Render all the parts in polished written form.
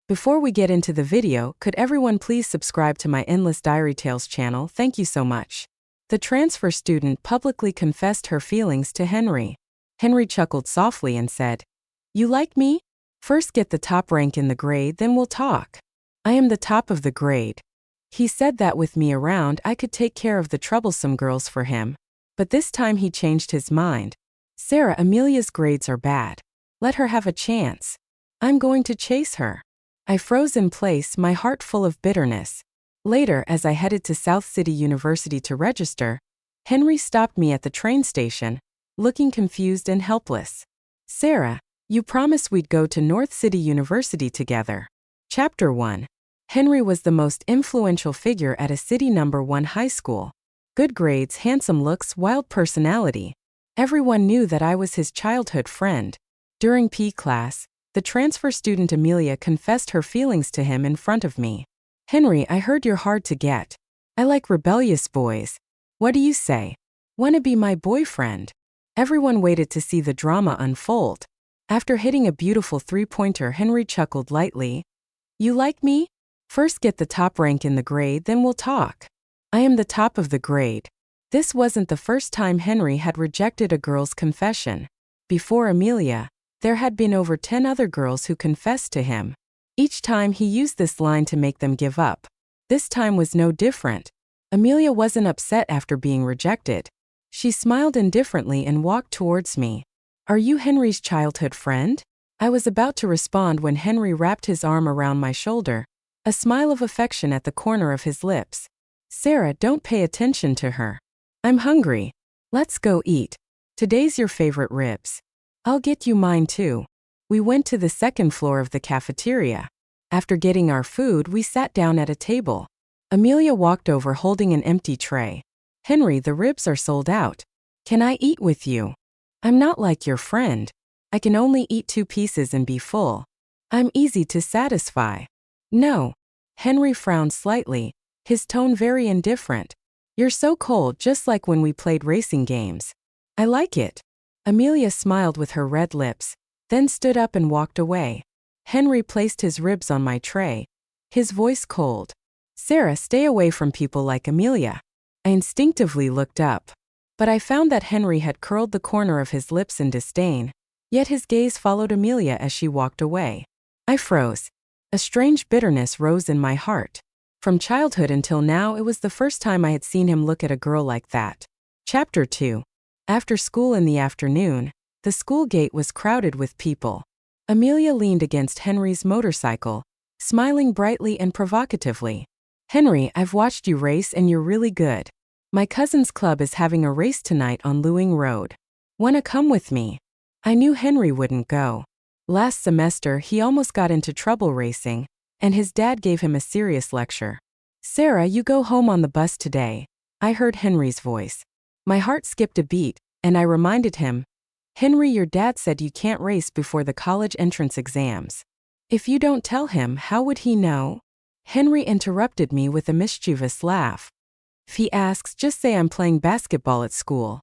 Before we get into the video, could everyone please subscribe to my Endless Diary Tales channel? Thank you so much. The transfer student publicly confessed her feelings to Henry. Henry chuckled softly and said, "You like me? First get the top rank in the grade, then we'll talk. I am the top of the grade." He said that with me around I could take care of the troublesome girls for him. But this time he changed his mind. "Sarah, Amelia's grades are bad. Let her have a chance. I'm going to chase her." I froze in place, my heart full of bitterness. Later, as I headed to South City University to register, Henry stopped me at the train station, looking confused and helpless. "Sarah, you promised we'd go to North City University together." Chapter 1. Henry was the most influential figure at a City number 1 high school. Good grades, handsome looks, wild personality. Everyone knew that I was his childhood friend. During PE class, the transfer student Amelia confessed her feelings to him in front of me. "Henry, I heard you're hard to get. I like rebellious boys. What do you say? Wanna be my boyfriend?" Everyone waited to see the drama unfold. After hitting a beautiful three-pointer, Henry chuckled lightly. "You like me? First get the top rank in the grade, then we'll talk. I am the top of the grade." This wasn't the first time Henry had rejected a girl's confession. Before Amelia, there had been over 10 other girls who confessed to him. Each time he used this line to make them give up. This time was no different. Amelia wasn't upset after being rejected. She smiled indifferently and walked towards me. "Are you Henry's childhood friend?" I was about to respond when Henry wrapped his arm around my shoulder, a smile of affection at the corner of his lips. "Sarah, don't pay attention to her. I'm hungry. Let's go eat. Today's your favorite ribs. I'll get you mine too." We went to the second floor of the cafeteria. After getting our food, we sat down at a table. Amelia walked over holding an empty tray. "Henry, the ribs are sold out. Can I eat with you? I'm not like your friend. I can only eat 2 pieces and be full. I'm easy to satisfy." "No." Henry frowned slightly, his tone very indifferent. "You're so cold, just like when we played racing games." "I like it." Amelia smiled with her red lips, then stood up and walked away. Henry placed his ribs on my tray, his voice cold. "Sarah, stay away from people like Amelia." I instinctively looked up, but I found that Henry had curled the corner of his lips in disdain, yet his gaze followed Amelia as she walked away. I froze. A strange bitterness rose in my heart. From childhood until now, it was the first time I had seen him look at a girl like that. Chapter 2. After school in the afternoon, the school gate was crowded with people. Amelia leaned against Henry's motorcycle, smiling brightly and provocatively. "Henry, I've watched you race and you're really good. My cousin's club is having a race tonight on Lewing Road. Wanna come with me?" I knew Henry wouldn't go. Last semester, he almost got into trouble racing, and his dad gave him a serious lecture. "Sarah, you go home on the bus today," I heard Henry's voice. My heart skipped a beat, and I reminded him, "Henry, your dad said you can't race before the college entrance exams. If you don't tell him, how would he know?" Henry interrupted me with a mischievous laugh. "If he asks, just say I'm playing basketball at school.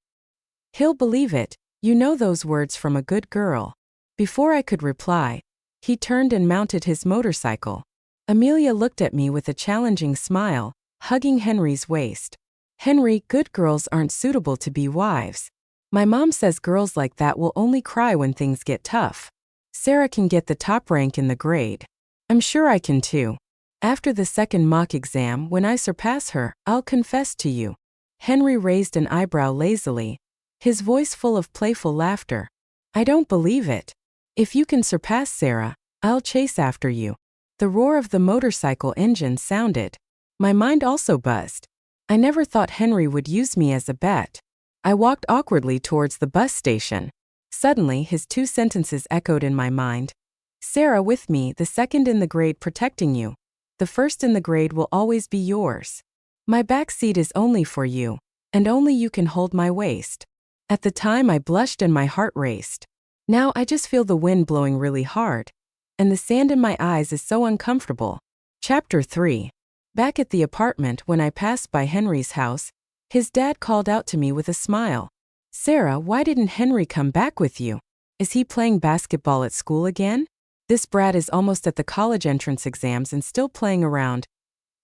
He'll believe it. You know those words from a good girl." Before I could reply, he turned and mounted his motorcycle. Amelia looked at me with a challenging smile, hugging Henry's waist. "Henry, good girls aren't suitable to be wives. My mom says girls like that will only cry when things get tough. Sarah can get the top rank in the grade. I'm sure I can too. After the second mock exam, when I surpass her, I'll confess to you." Henry raised an eyebrow lazily, his voice full of playful laughter. "I don't believe it. If you can surpass Sarah, I'll chase after you." The roar of the motorcycle engine sounded. My mind also buzzed. I never thought Henry would use me as a bet. I walked awkwardly towards the bus station. Suddenly, his 2 sentences echoed in my mind. "Sarah, with me, the second in the grade protecting you. The first in the grade will always be yours. My back seat is only for you, and only you can hold my waist." At the time, I blushed and my heart raced. Now I just feel the wind blowing really hard, and the sand in my eyes is so uncomfortable. Chapter 3. Back at the apartment, when I passed by Henry's house, his dad called out to me with a smile. "Sarah, why didn't Henry come back with you? Is he playing basketball at school again?" This brat is almost at the college entrance exams and still playing around.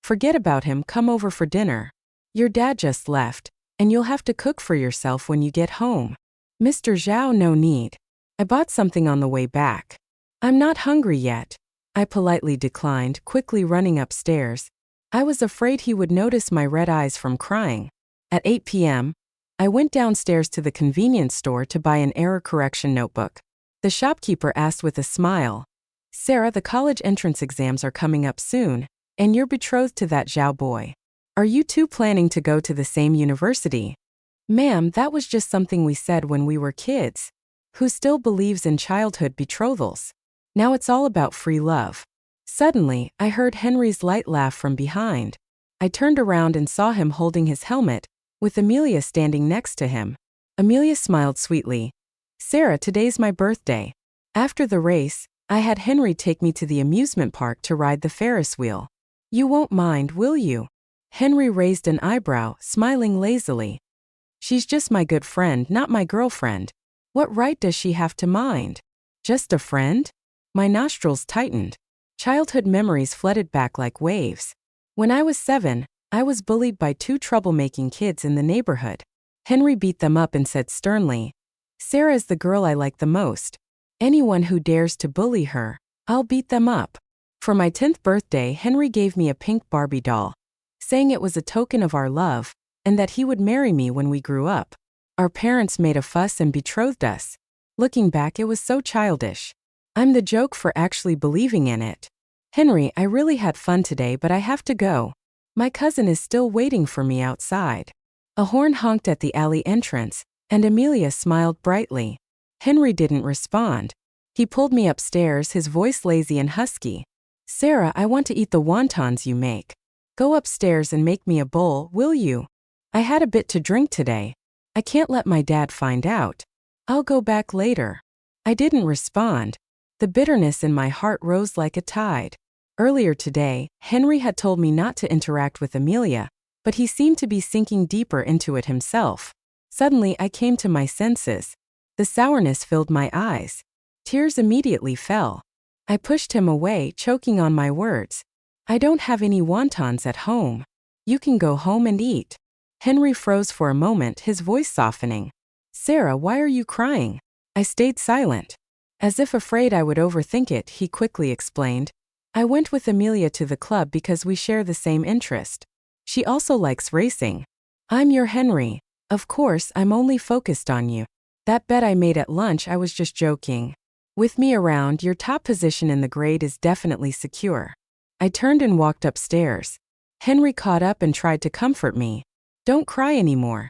Forget about him, come over for dinner. Your dad just left, and you'll have to cook for yourself when you get home. Mr. Zhao, no need. I bought something on the way back. I'm not hungry yet. I politely declined, quickly running upstairs. I was afraid he would notice my red eyes from crying. At 8 p.m., I went downstairs to the convenience store to buy an error correction notebook. The shopkeeper asked with a smile, "Sarah, the college entrance exams are coming up soon, and you're betrothed to that Zhao boy. Are you two planning to go to the same university?" "Ma'am, that was just something we said when we were kids. Who still believes in childhood betrothals? Now it's all about free love." Suddenly, I heard Henry's light laugh from behind. I turned around and saw him holding his helmet, with Amelia standing next to him. Amelia smiled sweetly. "Sarah, today's my birthday. After the race, I had Henry take me to the amusement park to ride the Ferris wheel. You won't mind, will you?" Henry raised an eyebrow, smiling lazily. "She's just my good friend, not my girlfriend. What right does she have to mind? Just a friend?" My nostrils tightened. Childhood memories flooded back like waves. When I was 7, I was bullied by 2 troublemaking kids in the neighborhood. Henry beat them up and said sternly, "Sarah is the girl I like the most. Anyone who dares to bully her, I'll beat them up." For my 10th birthday, Henry gave me a pink Barbie doll, saying it was a token of our love, and that he would marry me when we grew up. Our parents made a fuss and betrothed us. Looking back, it was so childish. I'm the joke for actually believing in it. "Henry, I really had fun today, but I have to go. My cousin is still waiting for me outside." A horn honked at the alley entrance, and Amelia smiled brightly. Henry didn't respond. He pulled me upstairs, his voice lazy and husky. "Sarah, I want to eat the wontons you make. Go upstairs and make me a bowl, will you? I had a bit to drink today. I can't let my dad find out. I'll go back later." I didn't respond. The bitterness in my heart rose like a tide. Earlier today, Henry had told me not to interact with Amelia, but he seemed to be sinking deeper into it himself. Suddenly, I came to my senses. The sourness filled my eyes. Tears immediately fell. I pushed him away, choking on my words. "I don't have any wontons at home. You can go home and eat." Henry froze for a moment, his voice softening. "Sarah, why are you crying?" I stayed silent. As if afraid I would overthink it, he quickly explained, "I went with Amelia to the club because we share the same interest. She also likes racing. I'm your Henry. Of course, I'm only focused on you. That bet I made at lunch, I was just joking. With me around, your top position in the grade is definitely secure." I turned and walked upstairs. Henry caught up and tried to comfort me. "Don't cry anymore.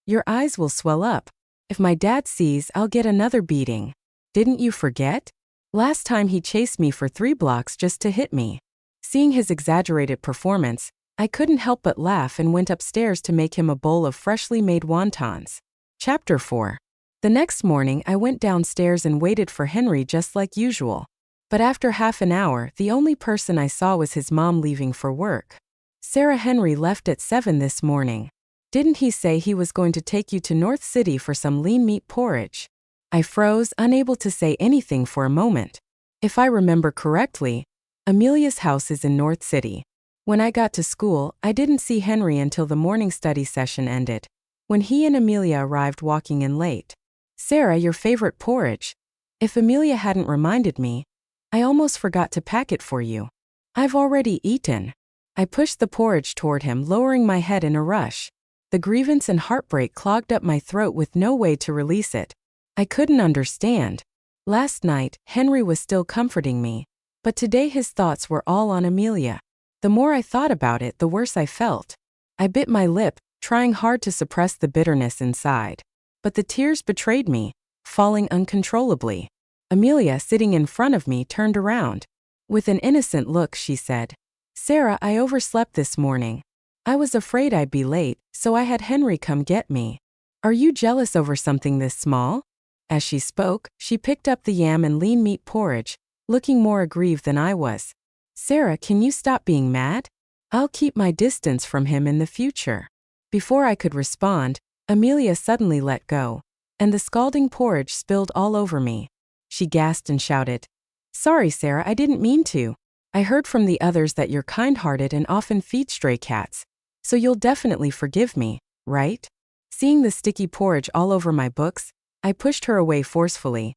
Your eyes will swell up. If my dad sees, I'll get another beating. Didn't you forget? Last time he chased me for 3 blocks just to hit me." Seeing his exaggerated performance, I couldn't help but laugh and went upstairs to make him a bowl of freshly made wontons. Chapter 4. The next morning, I went downstairs and waited for Henry just like usual. But after half an hour, the only person I saw was his mom leaving for work. "Sarah, Henry left at 7 this morning. Didn't he say he was going to take you to North City for some lean meat porridge?" I froze, unable to say anything for a moment. If I remember correctly, Amelia's house is in North City. When I got to school, I didn't see Henry until the morning study session ended, when he and Amelia arrived walking in late. "Sarah, your favorite porridge. If Amelia hadn't reminded me, I almost forgot to pack it for you. I've already eaten." I pushed the porridge toward him, lowering my head in a rush. The grievance and heartbreak clogged up my throat with no way to release it. I couldn't understand. Last night, Henry was still comforting me, but today his thoughts were all on Amelia. The more I thought about it, the worse I felt. I bit my lip, trying hard to suppress the bitterness inside. But the tears betrayed me, falling uncontrollably. Amelia, sitting in front of me, turned around. With an innocent look, she said, "Sarah, I overslept this morning. I was afraid I'd be late, so I had Henry come get me. Are you jealous over something this small?" As she spoke, she picked up the yam and lean meat porridge, looking more aggrieved than I was. "Sarah, can you stop being mad? I'll keep my distance from him in the future." Before I could respond, Amelia suddenly let go, and the scalding porridge spilled all over me. She gasped and shouted, Sorry, Sarah, I didn't mean to. I heard from the others that you're kind-hearted and often feed stray cats. So you'll definitely forgive me, right? Seeing the sticky porridge all over my books, I pushed her away forcefully.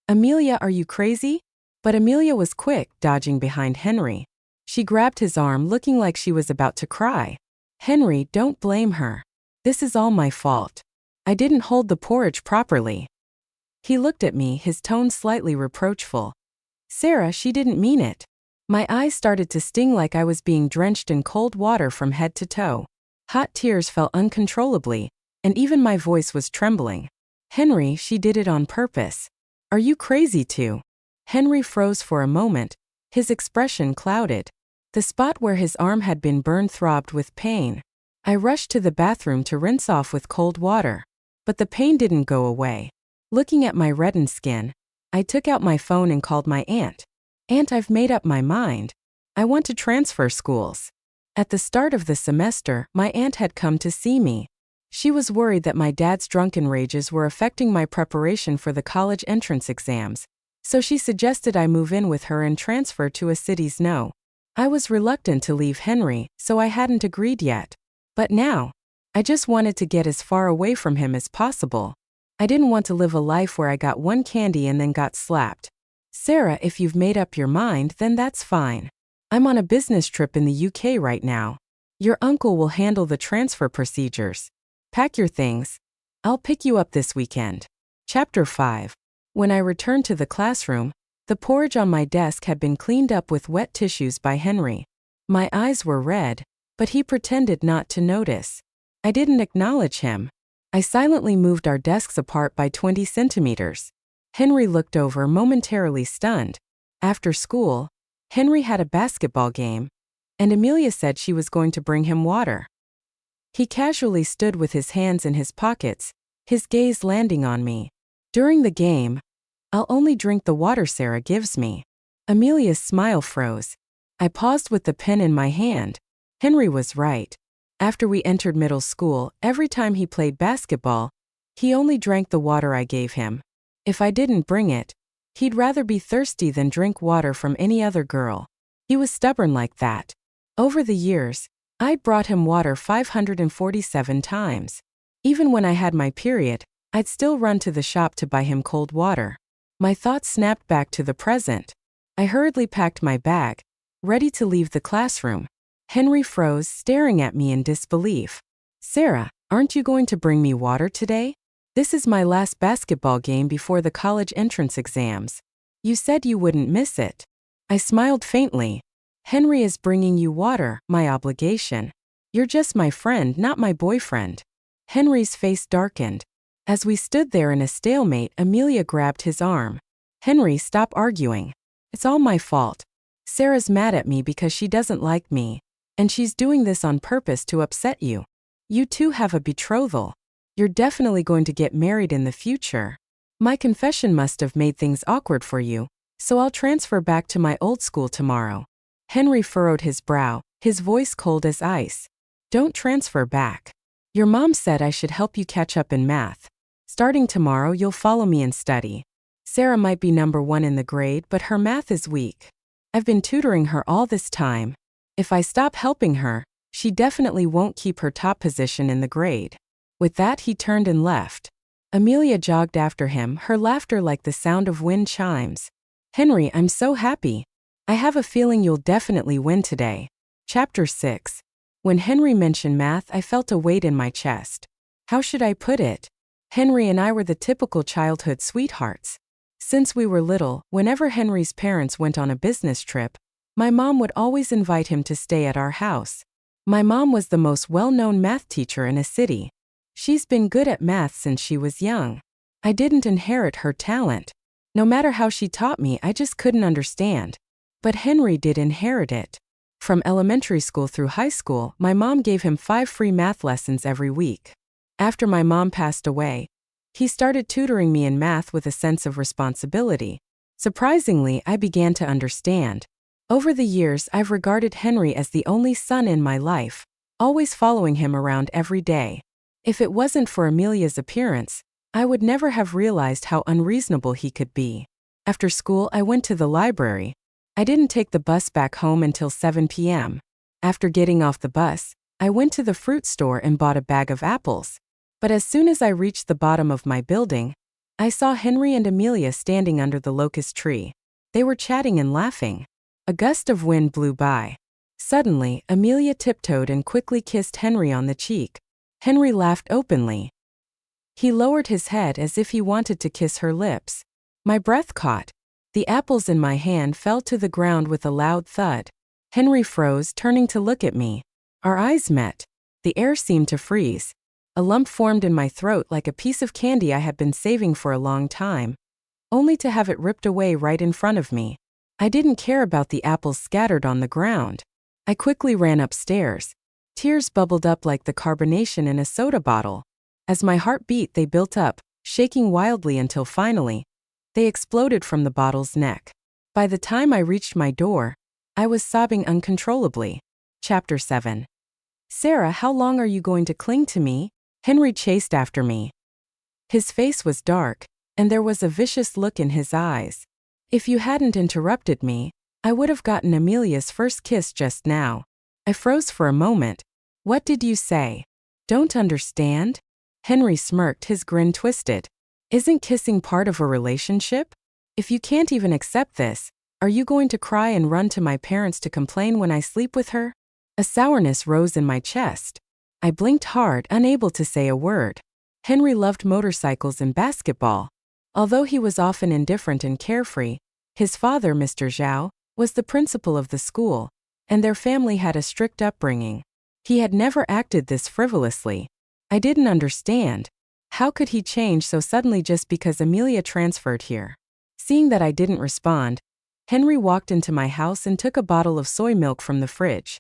Amelia, are you crazy? But Amelia was quick, dodging behind Henry. She grabbed his arm, looking like she was about to cry. Henry, don't blame her. This is all my fault. I didn't hold the porridge properly. He looked at me, his tone slightly reproachful. Sarah, she didn't mean it. My eyes started to sting like I was being drenched in cold water from head to toe. Hot tears fell uncontrollably, and even my voice was trembling. Henry, she did it on purpose. Are you crazy too? Henry froze for a moment, his expression clouded. The spot where his arm had been burned throbbed with pain. I rushed to the bathroom to rinse off with cold water. But the pain didn't go away. Looking at my reddened skin, I took out my phone and called my aunt. Aunt, I've made up my mind. I want to transfer schools. At the start of the semester, my aunt had come to see me. She was worried that my dad's drunken rages were affecting my preparation for the college entrance exams, so she suggested I move in with her and transfer to a city's no. I was reluctant to leave Henry, so I hadn't agreed yet. But now, I just wanted to get as far away from him as possible. I didn't want to live a life where I got one candy and then got slapped. Sarah, if you've made up your mind, then that's fine. I'm on a business trip in the UK right now. Your uncle will handle the transfer procedures. Pack your things. I'll pick you up this weekend. Chapter 5. When I returned to the classroom, the porridge on my desk had been cleaned up with wet tissues by Henry. My eyes were red, but he pretended not to notice. I didn't acknowledge him. I silently moved our desks apart by 20 centimeters. Henry looked over, momentarily stunned. After school, Henry had a basketball game, and Amelia said she was going to bring him water. He casually stood with his hands in his pockets, his gaze landing on me. During the game, I'll only drink the water Sarah gives me. Amelia's smile froze. I paused with the pen in my hand. Henry was right. After we entered middle school, every time he played basketball, he only drank the water I gave him. If I didn't bring it, he'd rather be thirsty than drink water from any other girl. He was stubborn like that. Over the years, I'd brought him water 547 times. Even when I had my period, I'd still run to the shop to buy him cold water. My thoughts snapped back to the present. I hurriedly packed my bag, ready to leave the classroom. Henry froze, staring at me in disbelief. Sarah, aren't you going to bring me water today? This is my last basketball game before the college entrance exams. You said you wouldn't miss it. I smiled faintly. Henry is bringing you water, my obligation. You're just my friend, not my boyfriend. Henry's face darkened. As we stood there in a stalemate, Amelia grabbed his arm. Henry, stop arguing. It's all my fault. Sarah's mad at me because she doesn't like me, and she's doing this on purpose to upset you. You two have a betrothal. You're definitely going to get married in the future. My confession must have made things awkward for you, so I'll transfer back to my old school tomorrow. Henry furrowed his brow, his voice cold as ice. Don't transfer back. Your mom said I should help you catch up in math. Starting tomorrow, you'll follow me and study. Sarah might be number 1 in the grade, but her math is weak. I've been tutoring her all this time. If I stop helping her, she definitely won't keep her top position in the grade. With that, he turned and left. Amelia jogged after him, her laughter like the sound of wind chimes. Henry, I'm so happy. I have a feeling you'll definitely win today. Chapter 6. When Henry mentioned math, I felt a weight in my chest. How should I put it? Henry and I were the typical childhood sweethearts. Since we were little, whenever Henry's parents went on a business trip, my mom would always invite him to stay at our house. My mom was the most well-known math teacher in a city. She's been good at math since she was young. I didn't inherit her talent. No matter how she taught me, I just couldn't understand. But Henry did inherit it. From elementary school through high school, my mom gave him 5 free math lessons every week. After my mom passed away, he started tutoring me in math with a sense of responsibility. Surprisingly, I began to understand. Over the years, I've regarded Henry as the only son in my life, always following him around every day. If it wasn't for Amelia's appearance, I would never have realized how unreasonable he could be. After school, I went to the library. I didn't take the bus back home until 7 p.m. After getting off the bus, I went to the fruit store and bought a bag of apples. But as soon as I reached the bottom of my building, I saw Henry and Amelia standing under the locust tree. They were chatting and laughing. A gust of wind blew by. Suddenly, Amelia tiptoed and quickly kissed Henry on the cheek. Henry laughed openly. He lowered his head as if he wanted to kiss her lips. My breath caught. The apples in my hand fell to the ground with a loud thud. Henry froze, turning to look at me. Our eyes met. The air seemed to freeze. A lump formed in my throat like a piece of candy I had been saving for a long time, only to have it ripped away right in front of me. I didn't care about the apples scattered on the ground. I quickly ran upstairs. Tears bubbled up like the carbonation in a soda bottle. As my heart beat, they built up, shaking wildly until finally, they exploded from the bottle's neck. By the time I reached my door, I was sobbing uncontrollably. Chapter 7. Sarah, how long are you going to cling to me? Henry chased after me. His face was dark, and there was a vicious look in his eyes. If you hadn't interrupted me, I would have gotten Amelia's first kiss just now. I froze for a moment. What did you say? Don't understand? Henry smirked, his grin twisted. Isn't kissing part of a relationship? If you can't even accept this, are you going to cry and run to my parents to complain when I sleep with her? A sourness rose in my chest. I blinked hard, unable to say a word. Henry loved motorcycles and basketball. Although he was often indifferent and carefree, his father, Mr. Zhao, was the principal of the school, and their family had a strict upbringing. He had never acted this frivolously. I didn't understand. How could he change so suddenly just because Amelia transferred here? Seeing that I didn't respond, Henry walked into my house and took a bottle of soy milk from the fridge.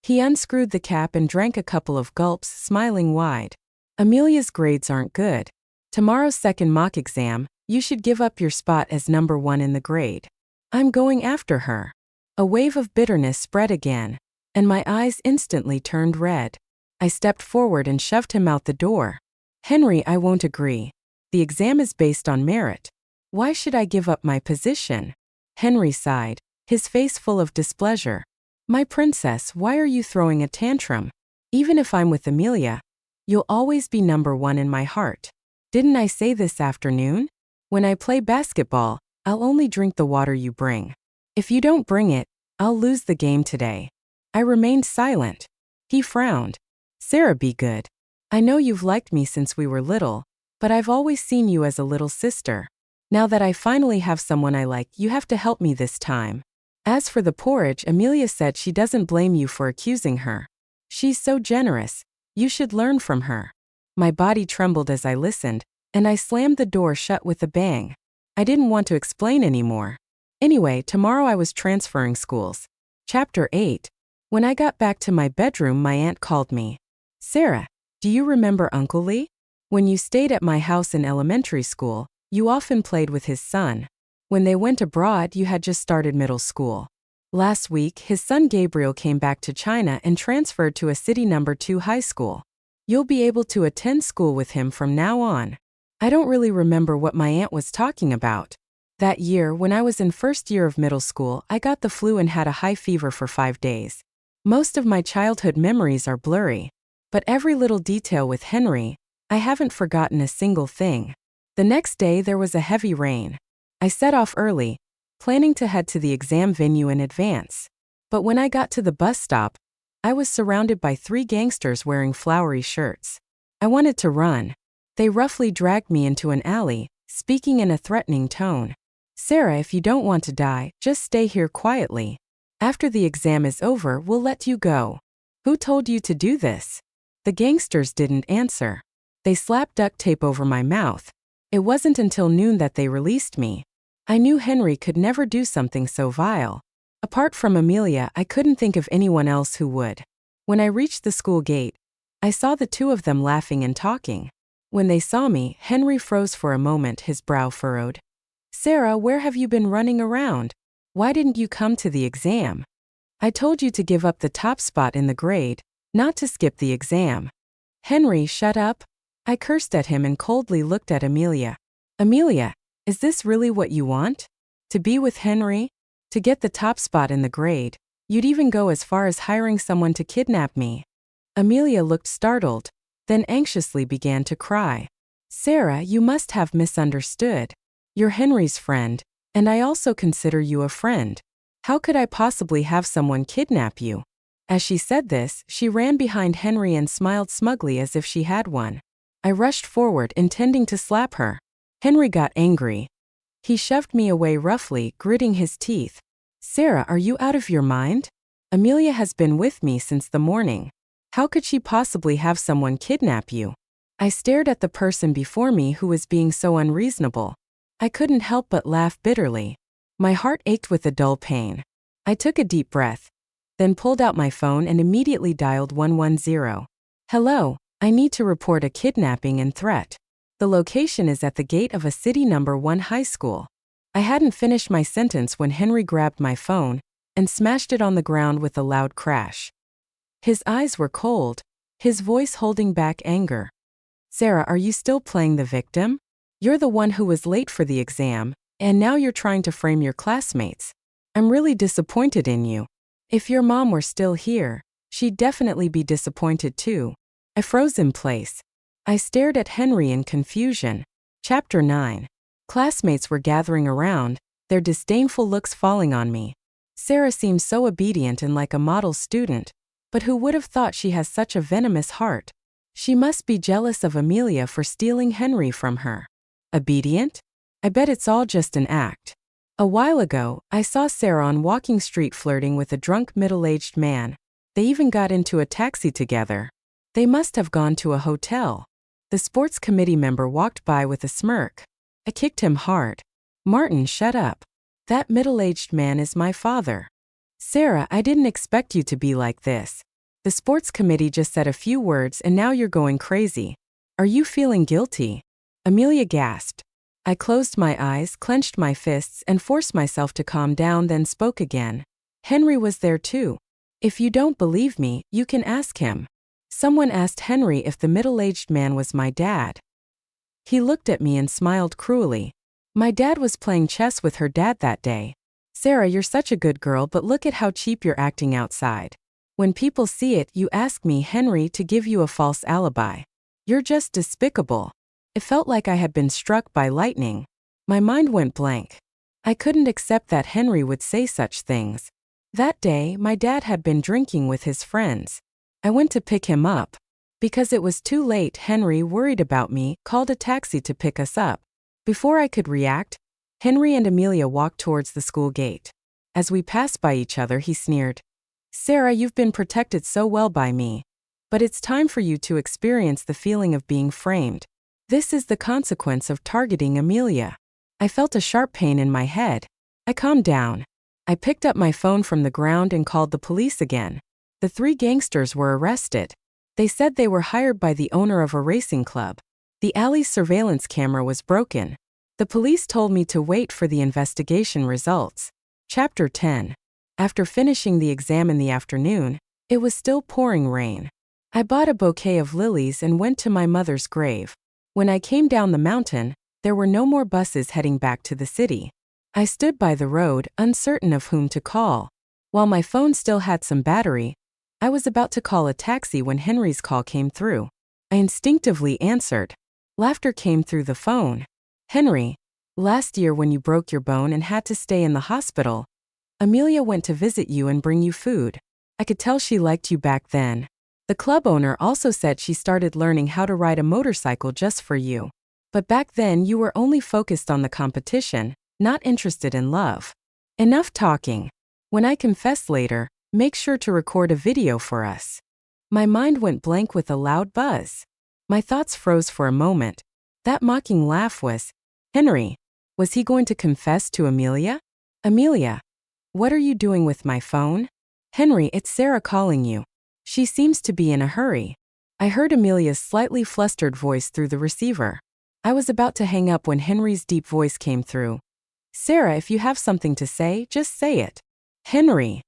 He unscrewed the cap and drank a couple of gulps, smiling wide. Amelia's grades aren't good. Tomorrow's second mock exam, you should give up your spot as number 1 in the grade. I'm going after her. A wave of bitterness spread again, and my eyes instantly turned red. I stepped forward and shoved him out the door. Henry, I won't agree. The exam is based on merit. Why should I give up my position? Henry sighed, his face full of displeasure. My princess, why are you throwing a tantrum? Even if I'm with Amelia, you'll always be number 1 in my heart. Didn't I say this afternoon? When I play basketball, I'll only drink the water you bring. If you don't bring it, I'll lose the game today. I remained silent. He frowned. Sarah, be good. I know you've liked me since we were little, but I've always seen you as a little sister. Now that I finally have someone I like, you have to help me this time. As for the porridge, Amelia said she doesn't blame you for accusing her. She's so generous. You should learn from her. My body trembled as I listened, and I slammed the door shut with a bang. I didn't want to explain anymore. Anyway, tomorrow I was transferring schools. Chapter 8. When I got back to my bedroom, my aunt called me. Sarah, do you remember Uncle Lee? When you stayed at my house in elementary school, you often played with his son. When they went abroad, you had just started middle school. Last week, his son Gabriel came back to China and transferred to a city number 2 high school. You'll be able to attend school with him from now on. I don't really remember what my aunt was talking about. That year, when I was in first year of middle school, I got the flu and had a high fever for 5 days. Most of my childhood memories are blurry, but every little detail with Henry, I haven't forgotten a single thing. The next day there was a heavy rain. I set off early, planning to head to the exam venue in advance. But when I got to the bus stop, I was surrounded by 3 gangsters wearing flowery shirts. I wanted to run. They roughly dragged me into an alley, speaking in a threatening tone. Sarah, if you don't want to die, just stay here quietly. After the exam is over, we'll let you go. Who told you to do this? The gangsters didn't answer. They slapped duct tape over my mouth. It wasn't until noon that they released me. I knew Henry could never do something so vile. Apart from Amelia, I couldn't think of anyone else who would. When I reached the school gate, I saw the 2 of them laughing and talking. When they saw me, Henry froze for a moment, his brow furrowed. Sarah, where have you been running around? Why didn't you come to the exam? I told you to give up the top spot in the grade, not to skip the exam. Henry, shut up. I cursed at him and coldly looked at Amelia. Amelia, Is this really what you want? To be with Henry? To get the top spot in the grade? You'd even go as far as hiring someone to kidnap me." Amelia looked startled, then anxiously began to cry. "Sarah, you must have misunderstood. You're Henry's friend, and I also consider you a friend. How could I possibly have someone kidnap you?" As she said this, she ran behind Henry and smiled smugly as if she had one. I rushed forward, intending to slap her. Henry got angry. He shoved me away roughly, gritting his teeth. "Sarah, are you out of your mind? Amelia has been with me since the morning. How could she possibly have someone kidnap you?" I stared at the person before me who was being so unreasonable. I couldn't help but laugh bitterly. My heart ached with a dull pain. I took a deep breath, then pulled out my phone and immediately dialed 110. "Hello, I need to report a kidnapping and threat. The location is at the gate of a city number 1 high school." I hadn't finished my sentence when Henry grabbed my phone and smashed it on the ground with a loud crash. His eyes were cold, his voice holding back anger. "Sarah, are you still playing the victim? You're the one who was late for the exam, and now you're trying to frame your classmates. I'm really disappointed in you. If your mom were still here, she'd definitely be disappointed too." I froze in place. I stared at Henry in confusion. Chapter 9. Classmates were gathering around, their disdainful looks falling on me. Sarah seems so obedient and like a model student, but who would have thought she has such a venomous heart? She must be jealous of Amelia for stealing Henry from her. Obedient? I bet it's all just an act. A while ago, I saw Sarah on Walking Street flirting with a drunk middle-aged man. They even got into a taxi together. They must have gone to a hotel. The sports committee member walked by with a smirk. I kicked him hard. "Martin, shut up. That middle-aged man is my father." "Sarah, I didn't expect you to be like this. The sports committee just said a few words and now you're going crazy. Are you feeling guilty?" Amelia gasped. I closed my eyes, clenched my fists, and forced myself to calm down, then spoke again. "Henry was there too. If you don't believe me, you can ask him. Someone asked Henry if the middle-aged man was my dad. He looked at me and smiled cruelly. My dad was playing chess with her dad that day. Sarah, you're such a good girl, but look at how cheap you're acting outside. When people see it, you ask me, Henry, to give you a false alibi. You're just despicable." It felt like I had been struck by lightning. My mind went blank. I couldn't accept that Henry would say such things. That day, my dad had been drinking with his friends. I went to pick him up. Because it was too late, Henry, worried about me, called a taxi to pick us up. Before I could react, Henry and Amelia walked towards the school gate. As we passed by each other, he sneered. "Sarah, you've been protected so well by me. But it's time for you to experience the feeling of being framed. This is the consequence of targeting Amelia." I felt a sharp pain in my head. I calmed down. I picked up my phone from the ground and called the police again. The 3 gangsters were arrested. They said they were hired by the owner of a racing club. The alley's surveillance camera was broken. The police told me to wait for the investigation results. Chapter 10. After finishing the exam in the afternoon, it was still pouring rain. I bought a bouquet of lilies and went to my mother's grave. When I came down the mountain, there were no more buses heading back to the city. I stood by the road, uncertain of whom to call. While my phone still had some battery, I was about to call a taxi when Henry's call came through. I instinctively answered. Laughter came through the phone. "Henry, last year when you broke your bone and had to stay in the hospital, Amelia went to visit you and bring you food. I could tell she liked you back then. The club owner also said she started learning how to ride a motorcycle just for you. But back then you were only focused on the competition, not interested in love. Enough talking. When I confess later, make sure to record a video for us." My mind went blank with a loud buzz. My thoughts froze for a moment. That mocking laugh was, Henry. Was he going to confess to Amelia? "Amelia, what are you doing with my phone?" "Henry, it's Sarah calling you. She seems to be in a hurry." I heard Amelia's slightly flustered voice through the receiver. I was about to hang up when Henry's deep voice came through. "Sarah, if you have something to say, just say it." "Henry."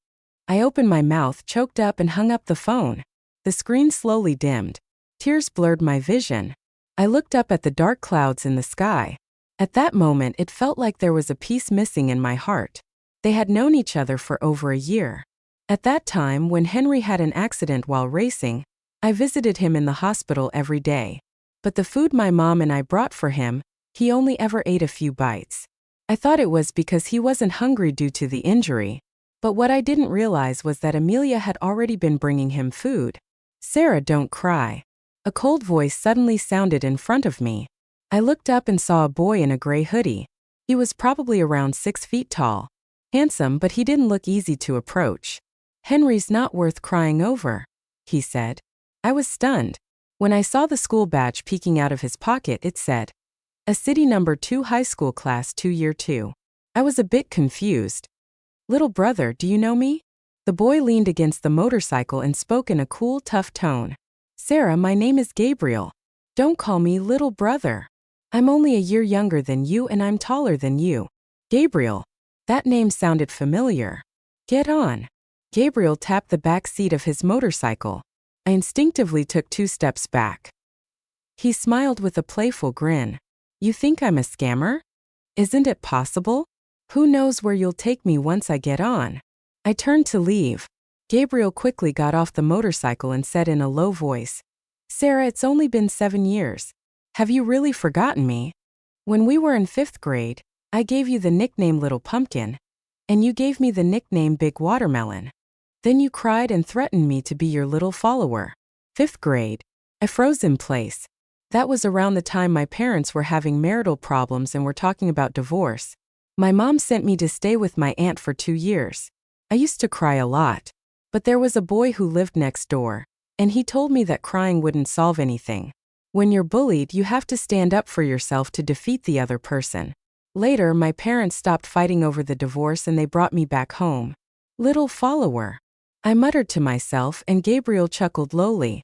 I opened my mouth, choked up, and hung up the phone. The screen slowly dimmed. Tears blurred my vision. I looked up at the dark clouds in the sky. At that moment, it felt like there was a piece missing in my heart. They had known each other for over a year. At that time, when Henry had an accident while racing, I visited him in the hospital every day. But the food my mom and I brought for him, he only ever ate a few bites. I thought it was because he wasn't hungry due to the injury. But what I didn't realize was that Amelia had already been bringing him food. "Sarah, don't cry." A cold voice suddenly sounded in front of me. I looked up and saw a boy in a gray hoodie. He was probably around 6 feet tall. Handsome, but he didn't look easy to approach. "Henry's not worth crying over," he said. I was stunned. When I saw the school badge peeking out of his pocket, it said, "A City Number 2 High School Class 2 Year 2. I was a bit confused. "Little brother, do you know me?" The boy leaned against the motorcycle and spoke in a cool, tough tone. "Sarah, my name is Gabriel. Don't call me little brother. I'm only a year younger than you and I'm taller than you." Gabriel. That name sounded familiar. "Get on." Gabriel tapped the back seat of his motorcycle. I instinctively took 2 steps back. He smiled with a playful grin. "You think I'm a scammer? Isn't it possible? Who knows where you'll take me once I get on?" I turned to leave. Gabriel quickly got off the motorcycle and said in a low voice, "Sarah, it's only been 7 years. Have you really forgotten me? When we were in 5th grade, I gave you the nickname Little Pumpkin, and you gave me the nickname Big Watermelon. Then you cried and threatened me to be your little follower." 5th grade. I froze in place. That was around the time my parents were having marital problems and were talking about divorce. My mom sent me to stay with my aunt for 2 years. I used to cry a lot. But there was a boy who lived next door, and he told me that crying wouldn't solve anything. When you're bullied, you have to stand up for yourself to defeat the other person. Later, my parents stopped fighting over the divorce and they brought me back home. "Little follower," I muttered to myself, and Gabriel chuckled lowly.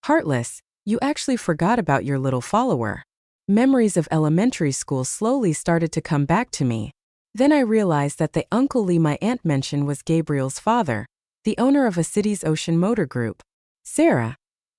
"Heartless, you actually forgot about your little follower." Memories of elementary school slowly started to come back to me. Then I realized that the Uncle Lee my aunt mentioned was Gabriel's father, the owner of a city's ocean motor group. "Sarah,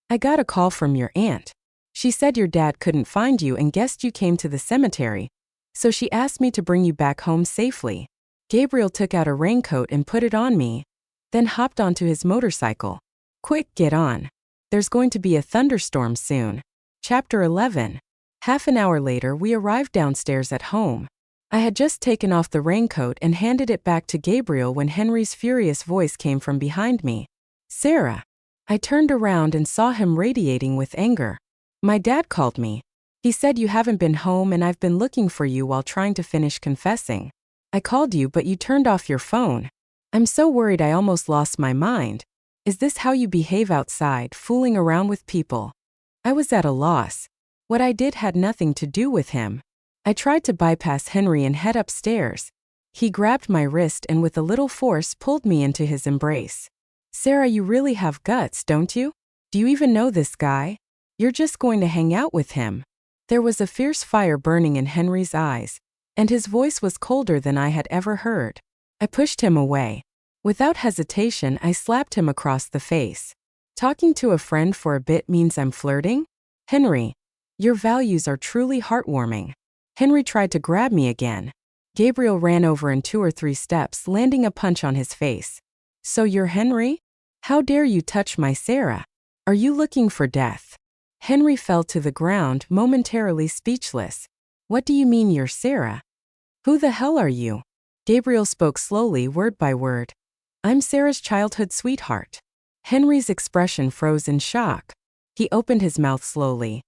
I got a call from your aunt. She said your dad couldn't find you and guessed you came to the cemetery, so she asked me to bring you back home safely." Gabriel took out a raincoat and put it on me, then hopped onto his motorcycle. "Quick, get on. There's going to be a thunderstorm soon." Chapter 11. Half an hour later, we arrived downstairs at home. I had just taken off the raincoat and handed it back to Gabriel when Henry's furious voice came from behind me. "Sarah." I turned around and saw him radiating with anger. "My dad called me. He said you haven't been home and I've been looking for you while trying to finish confessing. I called you but you turned off your phone. I'm so worried I almost lost my mind. Is this how you behave outside, fooling around with people?" I was at a loss. What I did had nothing to do with him. I tried to bypass Henry and head upstairs. He grabbed my wrist and with a little force pulled me into his embrace. "Sarah, you really have guts, don't you? Do you even know this guy? You're just going to hang out with him." There was a fierce fire burning in Henry's eyes, and his voice was colder than I had ever heard. I pushed him away. Without hesitation, I slapped him across the face. "Talking to a friend for a bit means I'm flirting? Henry, your values are truly heartwarming." Henry tried to grab me again. Gabriel ran over in 2 or 3 steps, landing a punch on his face. "So you're Henry? How dare you touch my Sarah? Are you looking for death?" Henry fell to the ground, momentarily speechless. "What do you mean you're Sarah? Who the hell are you?" Gabriel spoke slowly, word by word. "I'm Sarah's childhood sweetheart." Henry's expression froze in shock. He opened his mouth slowly.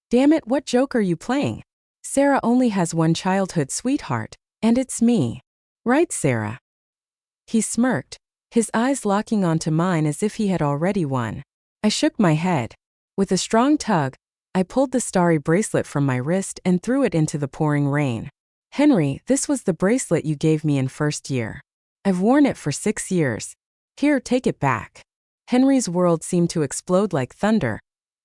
"Damn it, what joke are you playing? Sarah only has one childhood sweetheart, and it's me. Right, Sarah?" He smirked, his eyes locking onto mine as if he had already won. I shook my head. With a strong tug, I pulled the starry bracelet from my wrist and threw it into the pouring rain. "Henry, this was the bracelet you gave me in 1st year. I've worn it for 6 years. Here, take it back." Henry's world seemed to explode like thunder,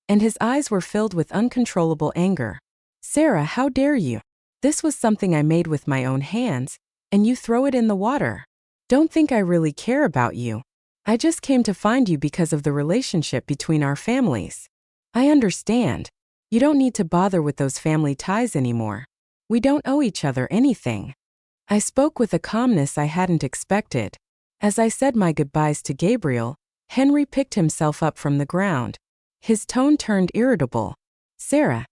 and his eyes were filled with uncontrollable anger. "Sarah, how dare you? This was something I made with my own hands, and you throw it in the water. Don't think I really care about you. I just came to find you because of the relationship between our families. I understand. You don't need to bother with those family ties anymore. We don't owe each other anything. I spoke with a calmness I hadn't expected. As I said my goodbyes to Gabriel, Henry picked himself up from the ground. His tone turned irritable. Sarah,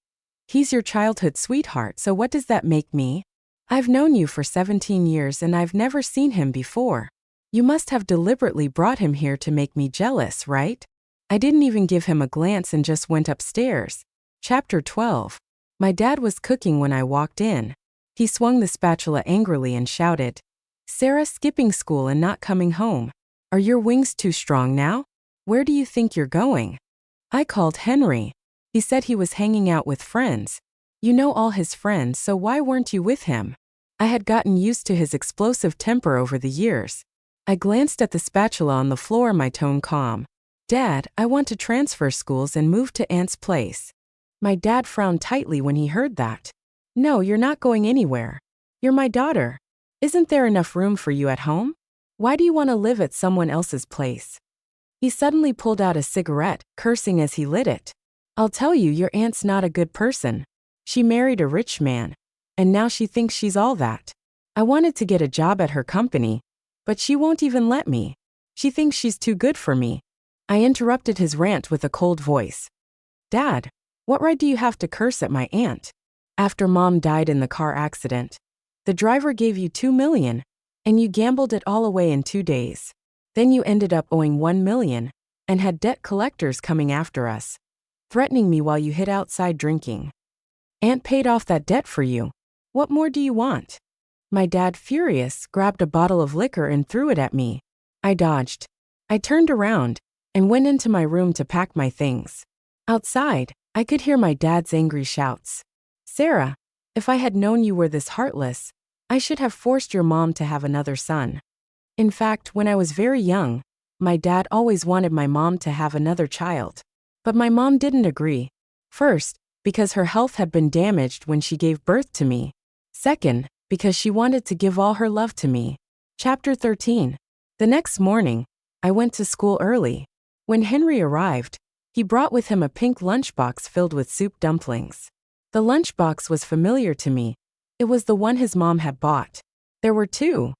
he's your childhood sweetheart, so what does that make me? I've known you for 17 years and I've never seen him before. You must have deliberately brought him here to make me jealous, right? I didn't even give him a glance and just went upstairs. Chapter 12. My dad was cooking when I walked in. He swung the spatula angrily and shouted, Sarah, skipping school and not coming home. Are your wings too strong now? Where do you think you're going? I called Henry. He said he was hanging out with friends. You know all his friends, so why weren't you with him? I had gotten used to his explosive temper over the years. I glanced at the spatula on the floor, my tone calm. Dad, I want to transfer schools and move to Aunt's place. My dad frowned tightly when he heard that. No, you're not going anywhere. You're my daughter. Isn't there enough room for you at home? Why do you want to live at someone else's place? He suddenly pulled out a cigarette, cursing as he lit it. I'll tell you, your aunt's not a good person. She married a rich man, and now she thinks she's all that. I wanted to get a job at her company, but she won't even let me. She thinks she's too good for me. I interrupted his rant with a cold voice. Dad, what right do you have to curse at my aunt? After Mom died in the car accident, the driver gave you $2 million, and you gambled it all away in 2 days. Then you ended up owing $1 million, and had debt collectors coming after us, threatening me while you hid outside drinking. Aunt paid off that debt for you. What more do you want? My dad, furious, grabbed a bottle of liquor and threw it at me. I dodged. I turned around and went into my room to pack my things. Outside, I could hear my dad's angry shouts. Sarah, if I had known you were this heartless, I should have forced your mom to have another son. In fact, when I was very young, my dad always wanted my mom to have another child. But my mom didn't agree. First, because her health had been damaged when she gave birth to me. Second, because she wanted to give all her love to me. Chapter 13. The next morning, I went to school early. When Henry arrived, he brought with him a pink lunchbox filled with soup dumplings. The lunchbox was familiar to me. It was the one his mom had bought. There were two.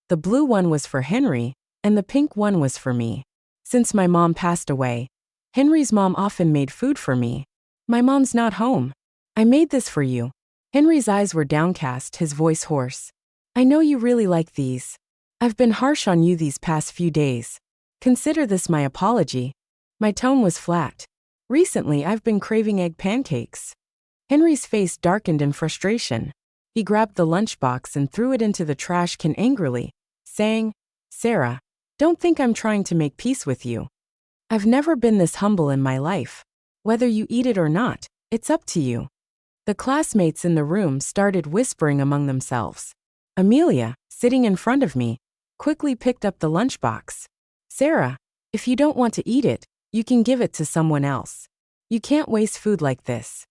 The blue one was for Henry, and the pink one was for me. Since my mom passed away, Henry's mom often made food for me. My mom's not home. I made this for you. Henry's eyes were downcast, his voice hoarse. I know you really like these. I've been harsh on you these past few days. Consider this my apology. My tone was flat. Recently, I've been craving egg pancakes. Henry's face darkened in frustration. He grabbed the lunchbox and threw it into the trash can angrily, saying, Sarah, don't think I'm trying to make peace with you. I've never been this humble in my life. Whether you eat it or not, it's up to you. The classmates in the room started whispering among themselves. Amelia, sitting in front of me, quickly picked up the lunchbox. Sarah, if you don't want to eat it, you can give it to someone else. You can't waste food like this.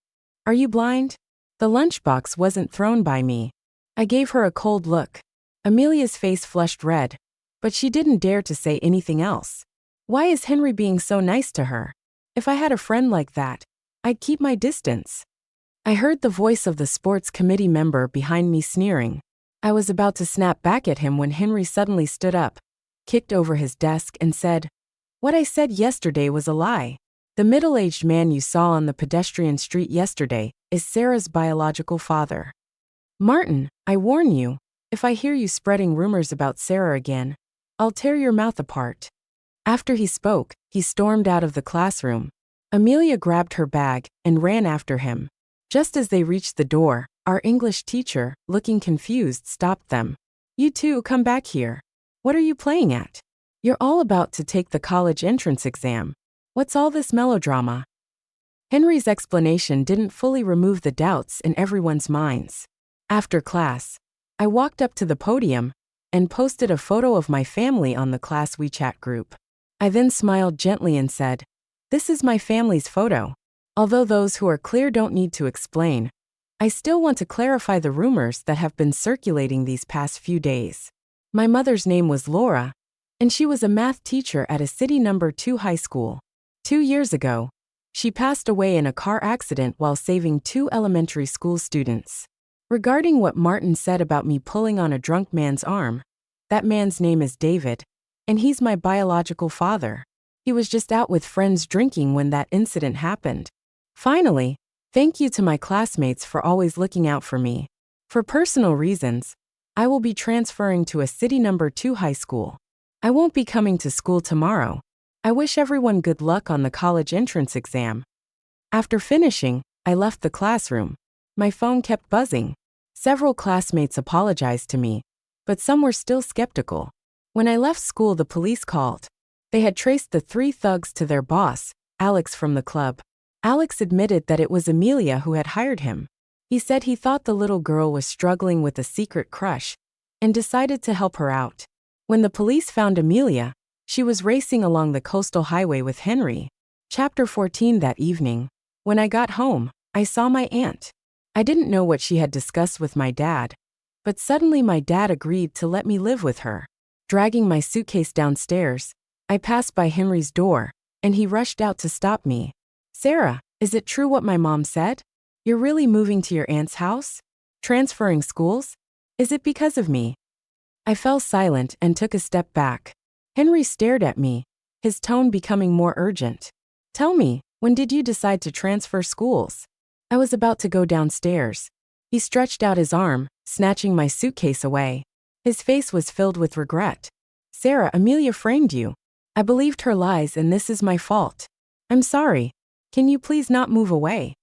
Are you blind? The lunchbox wasn't thrown by me. I gave her a cold look. Amelia's face flushed red, but she didn't dare to say anything else. Why is Henry being so nice to her? If I had a friend like that, I'd keep my distance. I heard the voice of the sports committee member behind me sneering. I was about to snap back at him when Henry suddenly stood up, kicked over his desk, and said, What I said yesterday was a lie. The middle-aged man you saw on the pedestrian street yesterday is Sarah's biological father. Martin, I warn you, if I hear you spreading rumors about Sarah again, I'll tear your mouth apart. After he spoke, he stormed out of the classroom. Amelia grabbed her bag and ran after him. Just as they reached the door, our English teacher, looking confused, stopped them. You two, come back here. What are you playing at? You're all about to take the college entrance exam. What's all this melodrama? Henry's explanation didn't fully remove the doubts in everyone's minds. After class, I walked up to the podium and posted a photo of my family on the class WeChat group. I then smiled gently and said, This is my family's photo. Although those who are clear don't need to explain, I still want to clarify the rumors that have been circulating these past few days. My mother's name was Laura, and she was a math teacher at a city number 2 high school. 2 years ago, she passed away in a car accident while saving 2 elementary school students. Regarding what Martin said about me pulling on a drunk man's arm, that man's name is David, and he's my biological father. He was just out with friends drinking when that incident happened. Finally, thank you to my classmates for always looking out for me. For personal reasons, I will be transferring to a city number 2 high school. I won't be coming to school tomorrow. I wish everyone good luck on the college entrance exam. After finishing, I left the classroom. My phone kept buzzing. Several classmates apologized to me, but some were still skeptical. When I left school, the police called. They had traced the 3 thugs to their boss, Alex from the club. Alex admitted that it was Amelia who had hired him. He said he thought the little girl was struggling with a secret crush and decided to help her out. When the police found Amelia, she was racing along the coastal highway with Henry. Chapter 14. That evening, when I got home, I saw my aunt. I didn't know what she had discussed with my dad, but suddenly my dad agreed to let me live with her. Dragging my suitcase downstairs, I passed by Henry's door, and he rushed out to stop me. "Sarah, is it true what my mom said? You're really moving to your aunt's house? Transferring schools? Is it because of me?" I fell silent and took a step back. Henry stared at me, his tone becoming more urgent. "Tell me, when did you decide to transfer schools?" I was about to go downstairs. He stretched out his arm, snatching my suitcase away. His face was filled with regret. "Sarah, Amelia framed you. I believed her lies and this is my fault. I'm sorry. Can you please not move away?"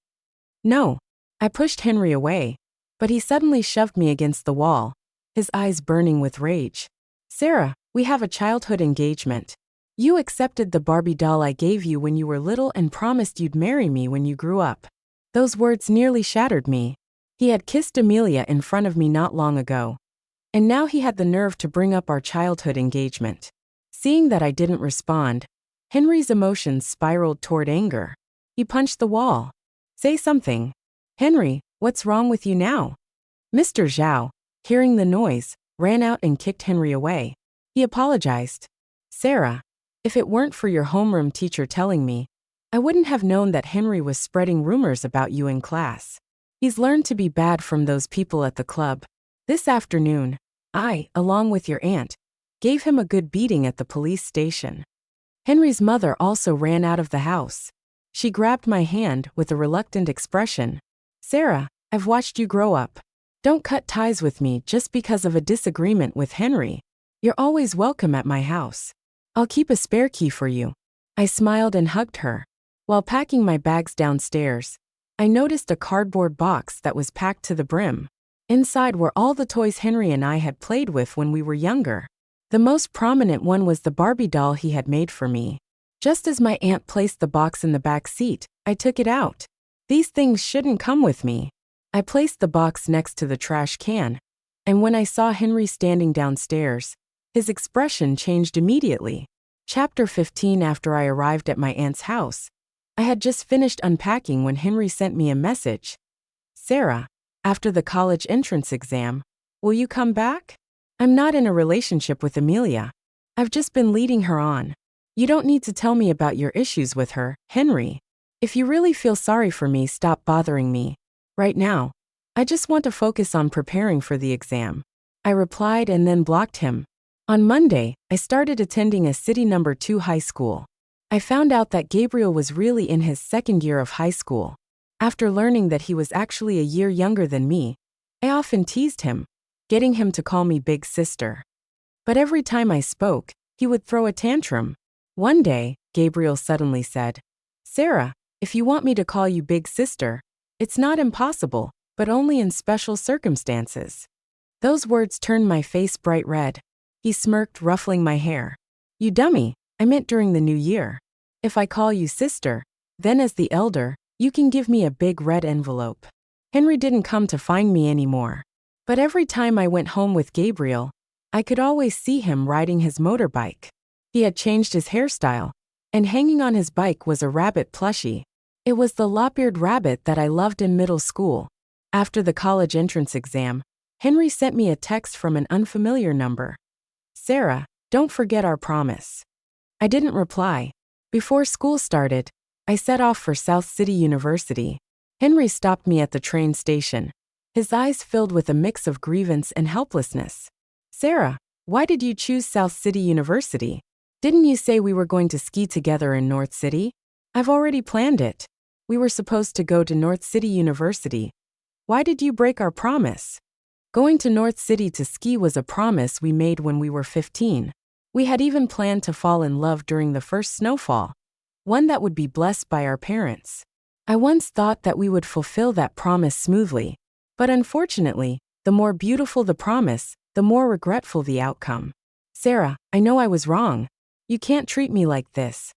"No." I pushed Henry away, but he suddenly shoved me against the wall, his eyes burning with rage. "Sarah, we have a childhood engagement. You accepted the Barbie doll I gave you when you were little and promised you'd marry me when you grew up." Those words nearly shattered me. He had kissed Amelia in front of me not long ago, and now he had the nerve to bring up our childhood engagement. Seeing that I didn't respond, Henry's emotions spiraled toward anger. He punched the wall. "Say something. Henry, what's wrong with you now?" Mr. Zhao, hearing the noise, ran out and kicked Henry away. He apologized. "Sarah, if it weren't for your homeroom teacher telling me, I wouldn't have known that Henry was spreading rumors about you in class. He's learned to be bad from those people at the club. This afternoon, I, along with your aunt, gave him a good beating at the police station." Henry's mother also ran out of the house. She grabbed my hand with a reluctant expression. "Sarah, I've watched you grow up. Don't cut ties with me just because of a disagreement with Henry. You're always welcome at my house. I'll keep a spare key for you." I smiled and hugged her. While packing my bags downstairs, I noticed a cardboard box that was packed to the brim. Inside were all the toys Henry and I had played with when we were younger. The most prominent one was the Barbie doll he had made for me. Just as my aunt placed the box in the back seat, I took it out. These things shouldn't come with me. I placed the box next to the trash can, and when I saw Henry standing downstairs, his expression changed immediately. Chapter 15. After I arrived at my aunt's house, I had just finished unpacking when Henry sent me a message. "Sarah, after the college entrance exam, will you come back? I'm not in a relationship with Amelia. I've just been leading her on. You don't need to tell me about your issues with her, Henry. If you really feel sorry for me, stop bothering me. Right now, I just want to focus on preparing for the exam." I replied and then blocked him. On Monday, I started attending a city number 2 high school. I found out that Gabriel was really in his 2nd year of high school. After learning that he was actually a year younger than me, I often teased him, getting him to call me Big Sister. But every time I spoke, he would throw a tantrum. One day, Gabriel suddenly said, "Sarah, if you want me to call you Big Sister, it's not impossible, but only in special circumstances." Those words turned my face bright red. He smirked, ruffling my hair. "You dummy, I meant during the new year. If I call you sister, then as the elder, you can give me a big red envelope." Henry didn't come to find me anymore. But every time I went home with Gabriel, I could always see him riding his motorbike. He had changed his hairstyle, and hanging on his bike was a rabbit plushie. It was the lop-eared rabbit that I loved in middle school. After the college entrance exam, Henry sent me a text from an unfamiliar number. "Sarah, don't forget our promise." I didn't reply. Before school started, I set off for South City University. Henry stopped me at the train station. his eyes filled with a mix of grievance and helplessness. Sarah, why did you choose South City University? Didn't you say we were going to ski together in North City? I've already planned it. We were supposed to go to North City University. Why did you break our promise? Going to North City to ski was a promise we made when we were 15. We had even planned to fall in love during the first snowfall, one that would be blessed by our parents. I once thought that we would fulfill that promise smoothly, but unfortunately, the more beautiful the promise, the more regretful the outcome. Sarah, I know I was wrong. You can't treat me like this.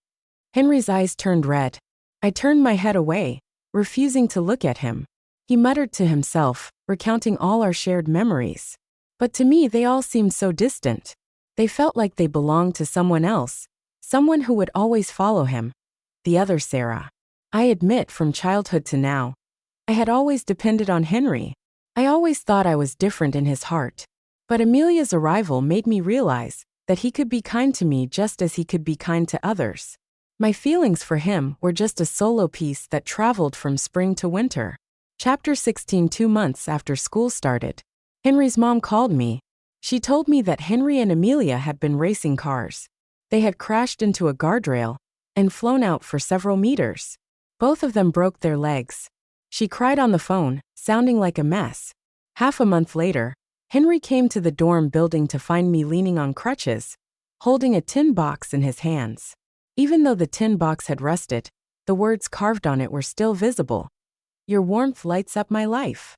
Henry's eyes turned red. I turned my head away, refusing to look at him. He muttered to himself, recounting all our shared memories. But to me they all seemed so distant. They felt like they belonged to someone else, someone who would always follow him. The other Sarah. I admit, from childhood to now, I had always depended on Henry. I always thought I was different in his heart. But Amelia's arrival made me realize that he could be kind to me just as he could be kind to others. My feelings for him were just a solo piece that traveled from spring to winter. Chapter 16. 2 months after school started, Henry's mom called me. She told me that Henry and Amelia had been racing cars. They had crashed into a guardrail and flown out for several meters. Both of them broke their legs. She cried on the phone, sounding like a mess. Half a month later, Henry came to the dorm building to find me leaning on crutches, holding a tin box in his hands. Even though the tin box had rusted, the words carved on it were still visible. Your warmth lights up my life.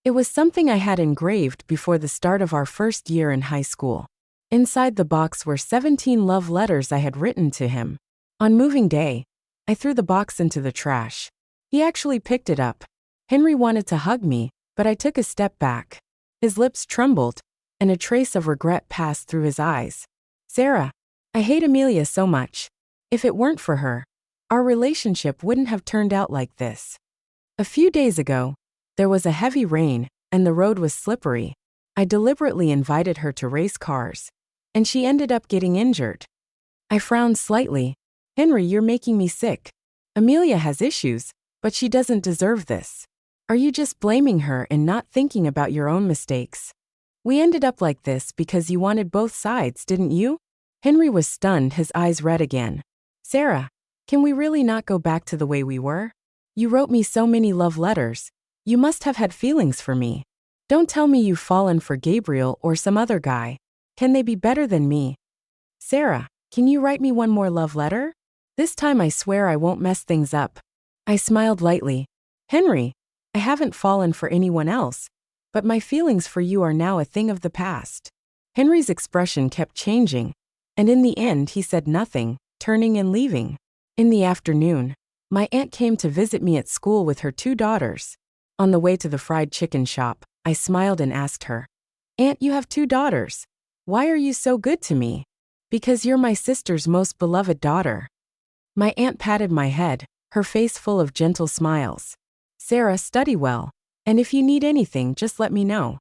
It was something I had engraved before the start of our first year in high school. Inside the box were 17 love letters I had written to him. On moving day, I threw the box into the trash. He actually picked it up. Henry wanted to hug me, but I took a step back. His lips trembled, and a trace of regret passed through his eyes. Sarah, I hate Amelia so much. If it weren't for her, our relationship wouldn't have turned out like this. A few days ago, there was a heavy rain, and the road was slippery. I deliberately invited her to race cars, and she ended up getting injured. I frowned slightly. Henry, you're making me sick. Amelia has issues, but she doesn't deserve this. Are you just blaming her and not thinking about your own mistakes? We ended up like this because you wanted both sides, didn't you? Henry was stunned, his eyes red again. Sarah, can we really not go back to the way we were? You wrote me so many love letters. You must have had feelings for me. Don't tell me you've fallen for Gabriel or some other guy. Can they be better than me? Sarah, can you write me one more love letter? This time I swear I won't mess things up. I smiled lightly. Henry, I haven't fallen for anyone else, but my feelings for you are now a thing of the past. Henry's expression kept changing, and in the end he said nothing, turning and leaving. In the afternoon, my aunt came to visit me at school with her 2 daughters. On the way to the fried chicken shop, I smiled and asked her, Aunt, you have 2 daughters. Why are you so good to me? Because you're my sister's most beloved daughter. My aunt patted my head, her face full of gentle smiles. Sarah, study well, and if you need anything, just let me know.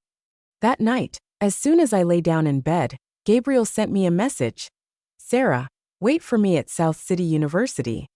That night, as soon as I lay down in bed, Gabriel sent me a message. Sarah, wait for me at South City University.